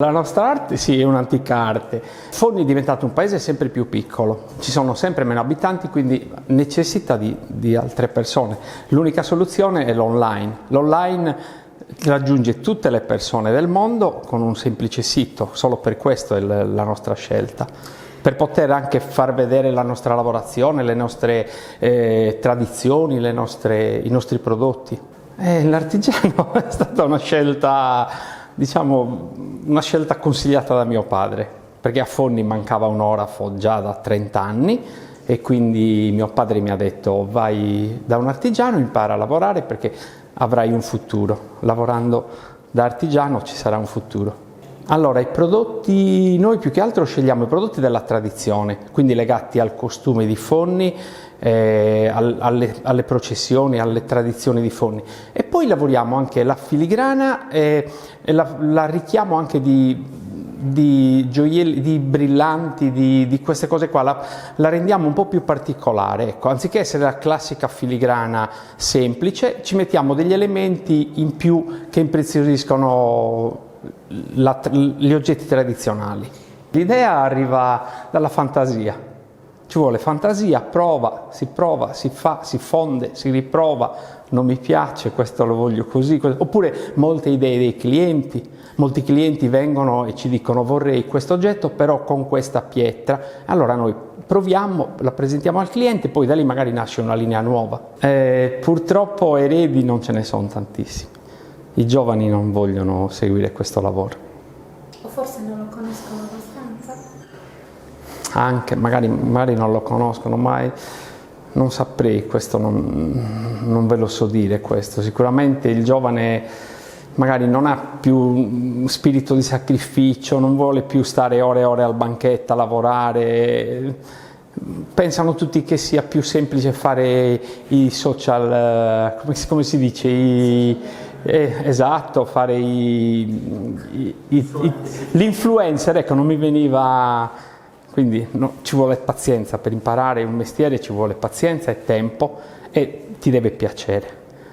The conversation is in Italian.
La nostra arte sì, è un'antica arte. Forni è diventato un paese sempre più piccolo, ci sono sempre meno abitanti, quindi necessita di altre persone. L'unica soluzione è l'online. L'online raggiunge tutte le persone del mondo con un semplice sito, solo per questo è la nostra scelta. Per poter anche far vedere la nostra lavorazione, le nostre tradizioni, i nostri prodotti. L'artigiano è stata una scelta, diciamo, una scelta consigliata da mio padre, perché a Fonni mancava un orafo già da 30 anni e quindi mio padre mi ha detto: vai da un artigiano, impara a lavorare perché avrai un futuro, lavorando da artigiano ci sarà un futuro. Allora, i prodotti, noi più che altro scegliamo i prodotti della tradizione, quindi legati al costume di Fonni, alle processioni, alle tradizioni di Fonni, e poi lavoriamo anche la filigrana e la arricchiamo anche di gioielli, di brillanti, di queste cose qua, la rendiamo un po' più particolare, ecco. Anziché essere la classica filigrana semplice, ci mettiamo degli elementi in più che impreziosiscono gli oggetti tradizionali. L'idea arriva dalla fantasia. Ci vuole fantasia, si fa, si fonde, si riprova, non mi piace, questo lo voglio così, oppure molte idee dei clienti. Molti clienti vengono e ci dicono: vorrei questo oggetto però con questa pietra. Allora noi proviamo, la presentiamo al cliente, poi da lì magari nasce una linea nuova. Purtroppo eredi non ce ne sono tantissimi. I giovani non vogliono seguire questo lavoro. O forse non lo conoscono abbastanza? Anche, magari non lo conoscono, ma non saprei, questo non ve lo so dire questo. Sicuramente il giovane magari non ha più spirito di sacrificio, non vuole più stare ore e ore al banchetto a lavorare. Pensano tutti che sia più semplice fare i social, come si dice, esatto, fare l'influencer, ecco, non mi veniva, quindi no, ci vuole pazienza per imparare un mestiere, ci vuole pazienza e tempo e ti deve piacere.